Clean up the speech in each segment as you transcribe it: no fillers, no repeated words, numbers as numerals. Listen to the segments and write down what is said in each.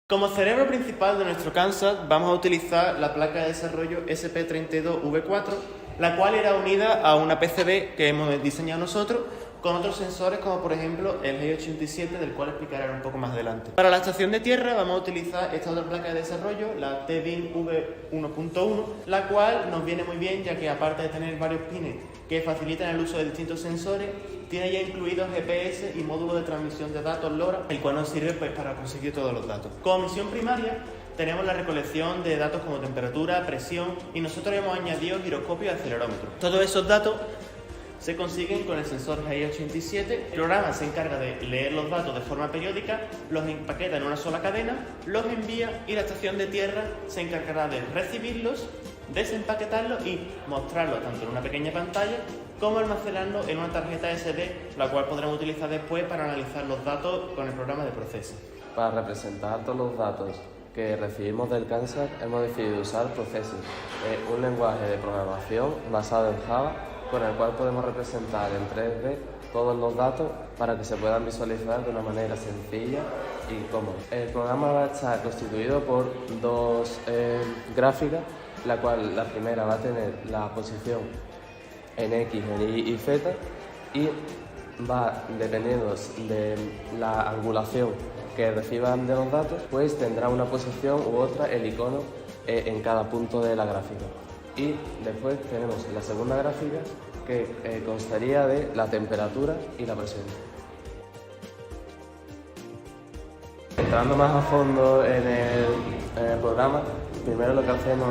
Como cerebro principal de nuestro CANSAT vamos a utilizar la placa de desarrollo SP32V4, la cual irá unida a una PCB que hemos diseñado nosotros con otros sensores como por ejemplo el G87, del cual explicaré un poco más adelante. Para la estación de tierra vamos a utilizar esta otra placa de desarrollo, la TBIN V1.1, la cual nos viene muy bien ya que aparte de tener varios pines que facilitan el uso de distintos sensores, tiene ya incluidos GPS y módulo de transmisión de datos LoRa, el cual nos sirve para conseguir todos los datos. Como misión primaria tenemos la recolección de datos como temperatura, presión y nosotros hemos añadido giroscopio y acelerómetro. Todos esos datos se consiguen con el sensor G87. El programa se encarga de leer los datos de forma periódica, los empaqueta en una sola cadena, los envía y la estación de tierra se encargará de recibirlos, desempaquetarlos y mostrarlos tanto en una pequeña pantalla como almacenarlos en una tarjeta SD, la cual podremos utilizar después para analizar los datos con el programa de proceso. Para representar todos los datos que recibimos del CANSAT hemos decidido usar Processing, un lenguaje de programación basado en Java con el cual podemos representar en 3D todos los datos para que se puedan visualizar de una manera sencilla y cómoda. El programa va a estar constituido por dos gráficas, la cual la primera va a tener la posición en X, en Y y Z y va, dependiendo de la angulación que reciban de los datos, pues tendrá una posición u otra el icono en cada punto de la gráfica. Y después tenemos la segunda gráfica que constaría de la temperatura y la presión. Entrando más a fondo en el programa, primero lo que hacemos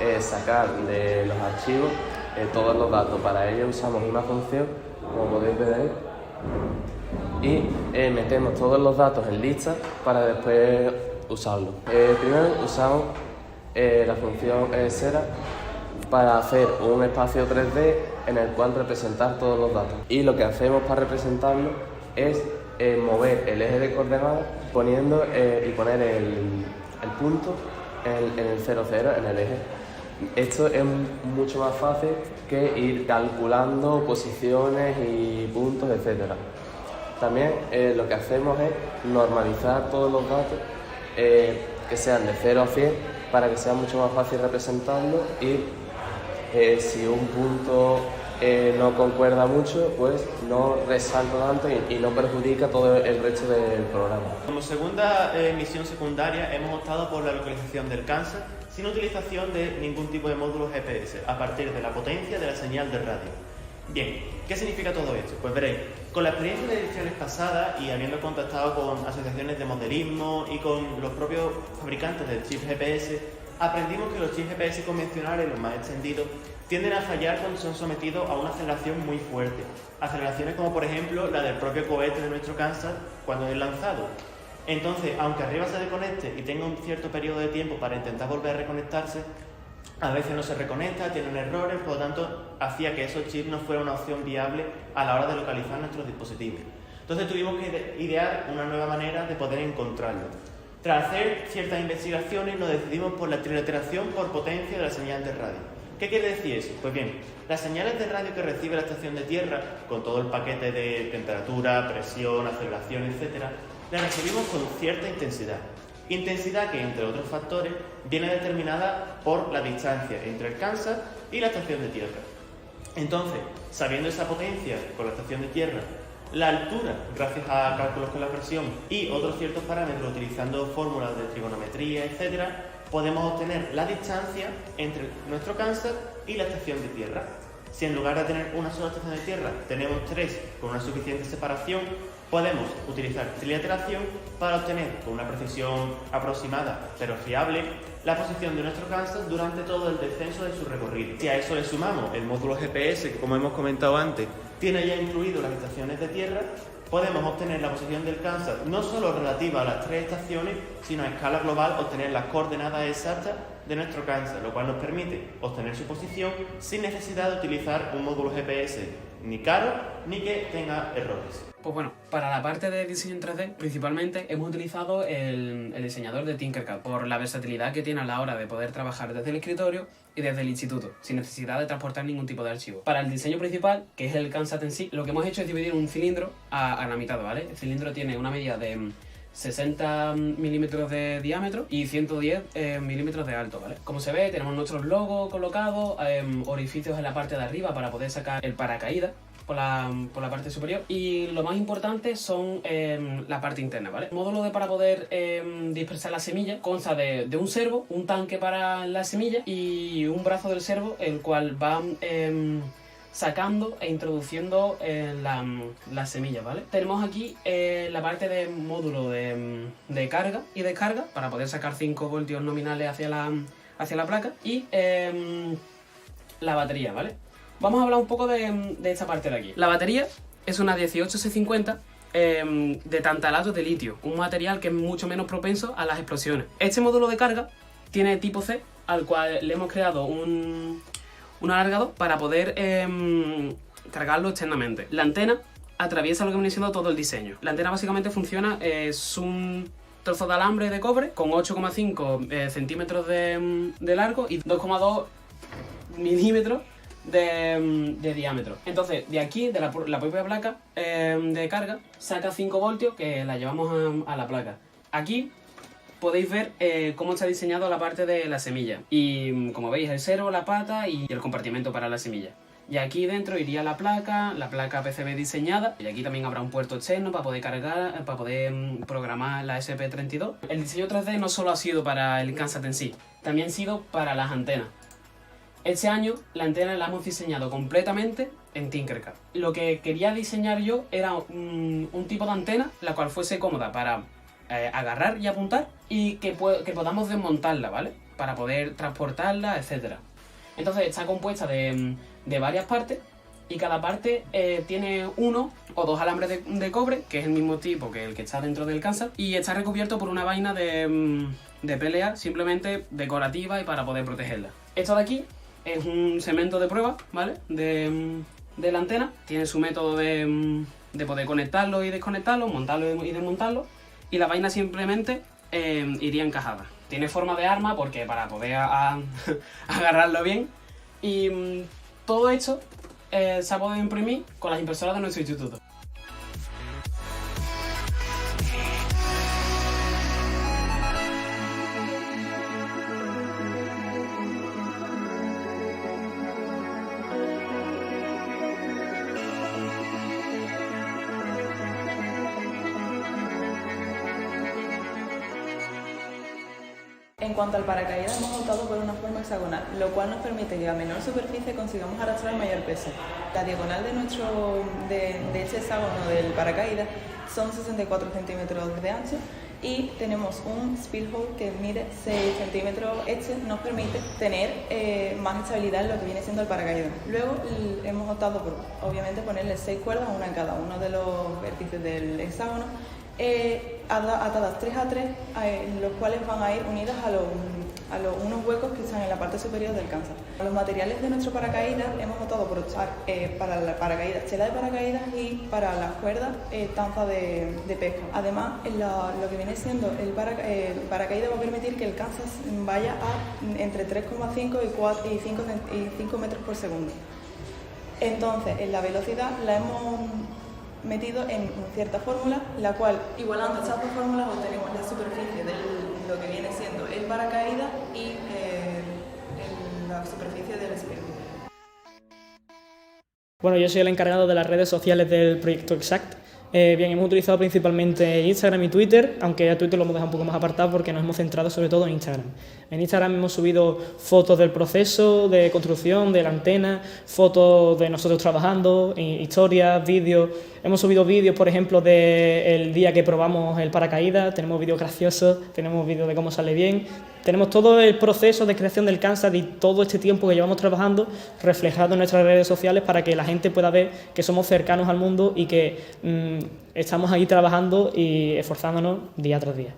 es sacar de los archivos todos los datos. Para ello usamos una función, como podéis ver ahí, y metemos todos los datos en lista para después usarlos. Primero usamos la función Sera para hacer un espacio 3D en el cual representar todos los datos. Y lo que hacemos para representarlo es mover el eje de coordenadas poniendo y poner el punto en el 0, 0 en el eje. Esto es mucho más fácil que ir calculando posiciones y puntos, etc. También lo que hacemos es normalizar todos los datos que sean de 0 a 100 para que sea mucho más fácil representarlo y si un punto no concuerda mucho, pues no resalta tanto y no perjudica todo el resto del programa. Como segunda misión secundaria hemos optado por la localización del CANSAT sin utilización de ningún tipo de módulo GPS, a partir de la potencia de la señal de radio. Bien, ¿qué significa todo esto? Pues veréis, con la experiencia de ediciones pasadas y habiendo contactado con asociaciones de modelismo y con los propios fabricantes del chip GPS, aprendimos que los chips GPS convencionales, los más extendidos, tienden a fallar cuando son sometidos a una aceleración muy fuerte. Aceleraciones como por ejemplo la del propio cohete de nuestro CANSAT cuando es lanzado. Entonces, aunque arriba se desconecte y tenga un cierto periodo de tiempo para intentar volver a reconectarse, a veces no se reconecta, tienen errores, por lo tanto hacía que esos chips no fueran una opción viable a la hora de localizar nuestros dispositivos. Entonces tuvimos que idear una nueva manera de poder encontrarlo. Tras hacer ciertas investigaciones nos decidimos por la trilateración por potencia de la señal de radio. ¿Qué quiere decir eso? Pues bien, las señales de radio que recibe la estación de tierra, con todo el paquete de temperatura, presión, aceleración, etc., las recibimos con cierta intensidad. Intensidad que, entre otros factores, viene determinada por la distancia entre el CANSAT y la estación de tierra. Entonces, sabiendo esa potencia con la estación de tierra, la altura, gracias a cálculos con la presión y otros ciertos parámetros utilizando fórmulas de trigonometría, etc., podemos obtener la distancia entre nuestro CANSAT y la estación de tierra. Si en lugar de tener una sola estación de tierra tenemos 3 con una suficiente separación, podemos utilizar trilateración para obtener con una precisión aproximada pero fiable la posición de nuestro CANSAT durante todo el descenso de su recorrido. Si a eso le sumamos el módulo GPS, que como hemos comentado antes, tiene ya incluido las estaciones de tierra, podemos obtener la posición del CANSAT no solo relativa a las 3 estaciones, sino a escala global obtener las coordenadas exactas de nuestro CANSAT, lo cual nos permite obtener su posición sin necesidad de utilizar un módulo GPS ni caro ni que tenga errores. Pues bueno, para la parte de diseño en 3D, principalmente hemos utilizado el diseñador de Tinkercad por la versatilidad que tiene a la hora de poder trabajar desde el escritorio y desde el instituto, sin necesidad de transportar ningún tipo de archivo. Para el diseño principal, que es el CANSAT en sí, lo que hemos hecho es dividir un cilindro a la mitad, ¿vale? El cilindro tiene una medida de 60 milímetros de diámetro y 110 milímetros de alto, ¿vale? Como se ve, tenemos nuestros logos colocados, orificios en la parte de arriba para poder sacar el paracaídas por la parte superior, y lo más importante son la parte interna, ¿vale? El módulo para poder dispersar la semilla consta de un servo, un tanque para la semilla y un brazo del servo, el cual va sacando e introduciendo las semillas, ¿vale? Tenemos aquí la parte de módulo de carga y descarga para poder sacar 5 voltios nominales hacia la placa, y la batería, ¿vale? Vamos a hablar un poco de esta parte de aquí. La batería es una 18C50 de tantalato de litio, un material que es mucho menos propenso a las explosiones. Este módulo de carga tiene tipo C, al cual le hemos creado un alargador para poder cargarlo externamente. La antena atraviesa lo que viene siendo todo el diseño. La antena básicamente funciona, es un trozo de alambre de cobre con 8,5 centímetros de largo y 2,2 milímetros de diámetro. Entonces, de aquí, de la propia placa de carga, saca 5 voltios que la llevamos a la placa. Aquí podéis ver cómo está diseñado la parte de la semilla. Y como veis, el servo, la pata y el compartimento para la semilla. Y aquí dentro iría la placa PCB diseñada. Y aquí también habrá un puerto externo para poder cargar, para poder programar la SP32. El diseño 3D no solo ha sido para el CANSAT en sí, también ha sido para las antenas. Este año la antena la hemos diseñado completamente en Tinkercad. Lo que quería diseñar yo era un tipo de antena la cual fuese cómoda para agarrar y apuntar, y que podamos desmontarla, ¿vale? Para poder transportarla, etc. Entonces está compuesta de varias partes, y cada parte tiene 1 o 2 alambres de cobre, que es el mismo tipo que el que está dentro del CANSAT, y está recubierto por una vaina de PLA simplemente decorativa y para poder protegerla. Esto de aquí es un cemento de prueba, ¿vale? De la antena. Tiene su método de poder conectarlo y desconectarlo, montarlo y desmontarlo. Y la vaina simplemente iría encajada. Tiene forma de arma porque para poder agarrarlo bien. Y todo esto se ha podido imprimir con las impresoras de nuestro instituto. En cuanto al paracaídas, hemos optado por una forma hexagonal, lo cual nos permite que a menor superficie consigamos arrastrar mayor peso. La diagonal de este hexágono del paracaídas son 64 centímetros de ancho, y tenemos un speedhole que mide 6 centímetros. Este nos permite tener más estabilidad en lo que viene siendo el paracaídas. Luego hemos optado por, obviamente, ponerle 6 cuerdas, una en cada uno de los vértices del hexágono, atadas 3 a 3, los cuales van a ir unidas a unos huecos que están en la parte superior del CANSAT. Los materiales de nuestro paracaídas hemos optado por usar para el paracaídas tela de paracaídas, y para las cuerdas tanza de pesca. Además, lo que viene siendo el paracaídas va a permitir que el CANSAT vaya a entre 3,5 y 5 metros por segundo. Entonces, en la velocidad la hemos metido en cierta fórmula, la cual, igualando estas dos fórmulas, obtenemos la superficie de lo que viene siendo el paracaídas y la superficie del speedhole. Bueno, yo soy el encargado de las redes sociales del proyecto Exact. Bien, hemos utilizado principalmente Instagram y Twitter, aunque a Twitter lo hemos dejado un poco más apartado porque nos hemos centrado sobre todo en Instagram. En Instagram hemos subido fotos del proceso de construcción de la antena, fotos de nosotros trabajando, historias, vídeos. Hemos subido vídeos, por ejemplo, del día que probamos el paracaídas, tenemos vídeos graciosos, tenemos vídeos de cómo sale bien. Tenemos todo el proceso de creación del CANSAT y todo este tiempo que llevamos trabajando reflejado en nuestras redes sociales para que la gente pueda ver que somos cercanos al mundo y que estamos ahí trabajando y esforzándonos día tras día.